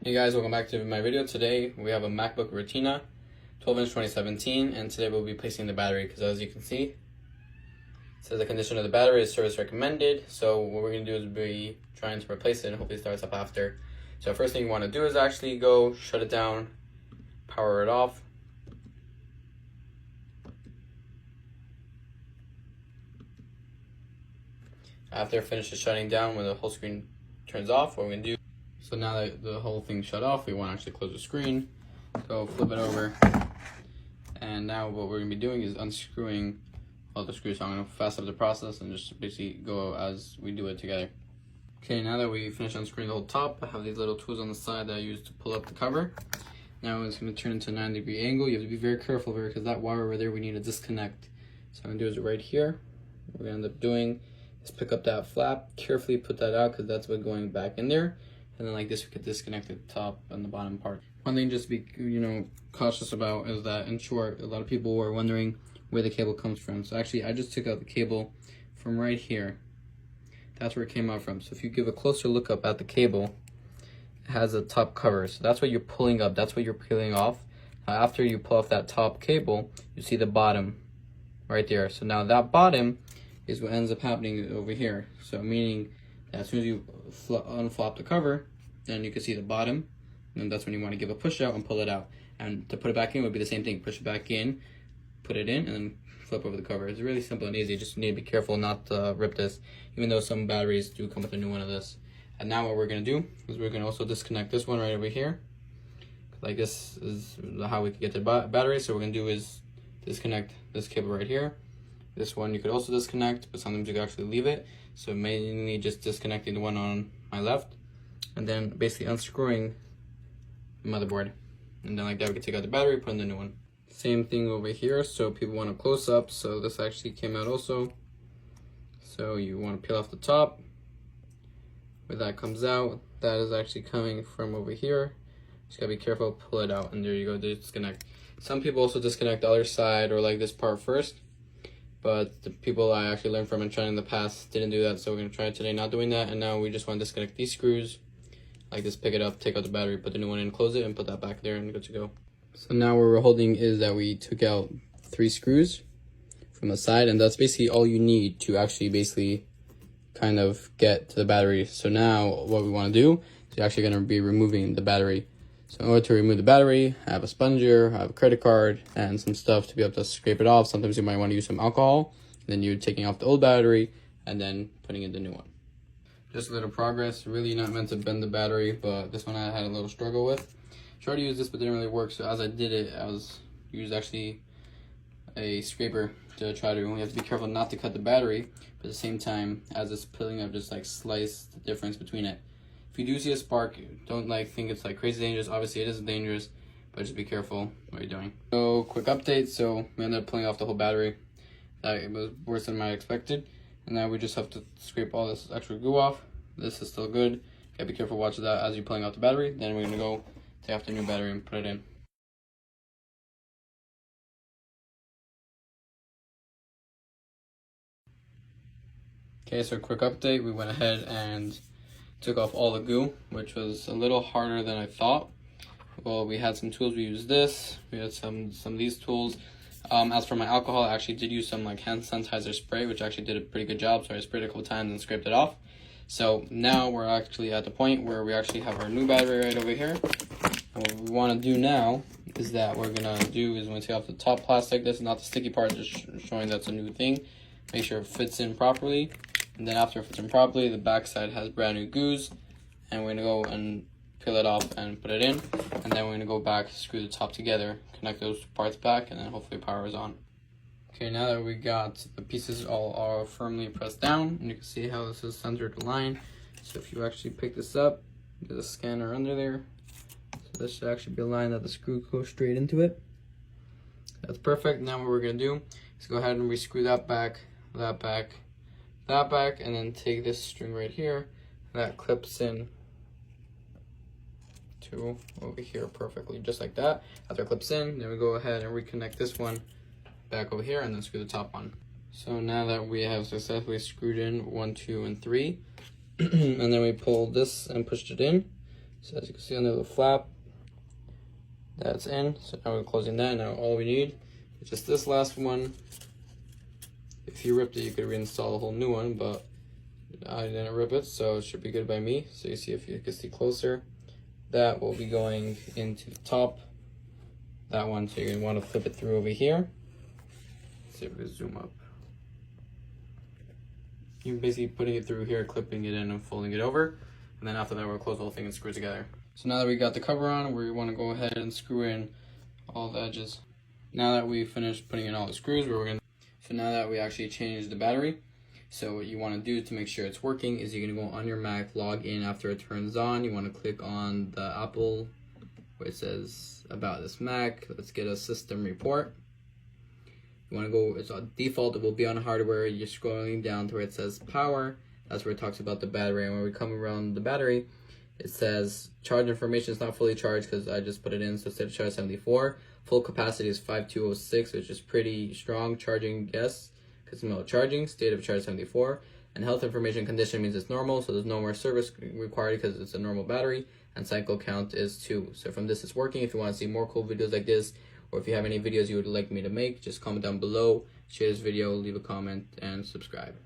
Hey guys, welcome back to my video. Today we have a MacBook Retina 12-inch 2017, and today we'll be placing the battery because, as you can see, it says the condition of the battery is service recommended. So what we're going to do is be trying to replace it and hopefully it starts up after. So first thing you want to do is actually go shut it down, power it off. After it finishes shutting down, when the whole screen turns off, what we're going to do, so now that the whole thing shut off, we want to actually close the screen. So flip it over. And now what we're going to be doing is unscrewing all the screws. So I'm going to fast up the process and just basically go as we do it together. Okay, now that we finished unscrewing the whole top, I have these little tools on the side that I use to pull up the cover. Now it's going to turn into a 90-degree angle. You have to be very careful here because that wire over there we need to disconnect. So I'm going to do is right here. What we're going to end up doing is pick up that flap, carefully put that out because that's what's going back in there. And then like this, we could disconnect the top and the bottom part. One thing just to be, cautious about is that, in short, a lot of people were wondering where the cable comes from. So actually, I just took out the cable from right here. That's where it came out from. So if you give a closer look up at the cable, it has a top cover. So that's what you're pulling up. That's what you're peeling off. Now, after you pull off that top cable, you see the bottom right there. So now that bottom is what ends up happening over here. So meaning that as soon as you unflop the cover, then you can see the bottom, and that's when you want to give a push out and pull it out. And to put it back in would be the same thing. Push it back in, put it in, and then flip over the cover. It's really simple and easy. You just need to be careful not to rip this, even though some batteries do come with a new one of this. And now what we're going to do is we're going to also disconnect this one right over here. Like this is how we can get the battery. So what we're going to do is disconnect this cable right here. This one you could also disconnect, but sometimes you can actually leave it. So mainly just disconnecting the one on my left, and then basically unscrewing the motherboard. And then like that we can take out the battery, put in the new one. Same thing over here, so people want a close up. So this actually came out also. So you want to peel off the top. Where that comes out, that is actually coming from over here. Just gotta be careful, pull it out, and there you go, disconnect. Some people also disconnect the other side or like this part first. But the people I actually learned from and tried in the past didn't do that, so we're going to try it today not doing that. And now we just want to disconnect these screws, like this, pick it up, take out the battery, put the new one in, close it, and put that back there, and good to go. So now what we're holding is that we took out 3 screws from the side, and that's basically all you need to actually basically kind of get to the battery. So now what we want to do is you're actually going to be removing the battery. So in order to remove the battery, I have a sponger, I have a credit card, and some stuff to be able to scrape it off. Sometimes you might want to use some alcohol. Then you're taking off the old battery and then putting in the new one. Just a little progress. Really not meant to bend the battery, but this one I had a little struggle with. Tried to use this, but didn't really work. So as I did it, I used actually a scraper to try to. You have to be careful not to cut the battery, but at the same time, as it's peeling up, just like slice the difference between it. If you do see a spark, don't think it's like crazy dangerous. Obviously it is dangerous, but just be careful what you're doing. So quick update, so we ended up pulling off the whole battery. That was worse than I expected. And now we just have to scrape all this extra glue off. This is still good. Gotta be careful, watch that as you're pulling out the battery. Then we're gonna go take off the new battery and put it in. Okay, so quick update, we went ahead and took off all the glue, which was a little harder than I thought. Well, we had some tools. We used this. We had some of these tools. As for my alcohol, I actually did use some like hand sanitizer spray, which actually did a pretty good job. So I sprayed it a couple times and scraped it off. So now we're actually at the point where we actually have our new battery right over here. And what we want to do now is that we're gonna take off the top plastic. This is not the sticky part, just showing that's a new thing. Make sure it fits in properly. And then after it fits in properly, the back side has brand new glues, and we're gonna go and peel it off and put it in, and then we're gonna go back, screw the top together, connect those parts back, and then hopefully power is on. Okay, now that we got the pieces all are firmly pressed down, and you can see how this is centered line. So if you actually pick this up, there's a scanner under there. So this should actually be a line that the screw goes straight into it. That's perfect. Now what we're gonna do is go ahead and re-screw that back, and then take this string right here that clips in to over here perfectly, just like that. After it clips in, then we go ahead and reconnect this one back over here and then screw the top on. So now that we have successfully screwed in 1, 2, and 3, and then we pulled this and pushed it in. So as you can see under the flap, that's in. So now we're closing that. Now all we need is just this last one. If you ripped it, you could reinstall a whole new one, but I didn't rip it, so it should be good by me. So you see, if you can see closer, that will be going into the top. That one, so you're gonna want to flip it through over here. Let's see if we can zoom up. You're basically putting it through here, clipping it in and folding it over. And then after that, we'll close the whole thing and screw it together. So now that we got the cover on, we want to go ahead and screw in all the edges. Now that we finished putting in all the screws, so now that we actually changed the battery, so what you want to do to make sure it's working is you're going to go on your Mac, log in after it turns on. You want to click on the Apple where it says about this Mac. Let's get a system report. You want to go, it's on default, it will be on hardware. You're scrolling down to where it says power. That's where it talks about the battery. And when we come around the battery, it says charge information is not fully charged because I just put it in. So instead of charge 74, full capacity is 5206, which is pretty strong. Charging, yes, because it's mild charging. State of charge 74. And health information condition means it's normal, so there's no more service required because it's a normal battery. And cycle count is 2. So from this, it's working. If you want to see more cool videos like this, or if you have any videos you would like me to make, just comment down below, share this video, leave a comment, and subscribe.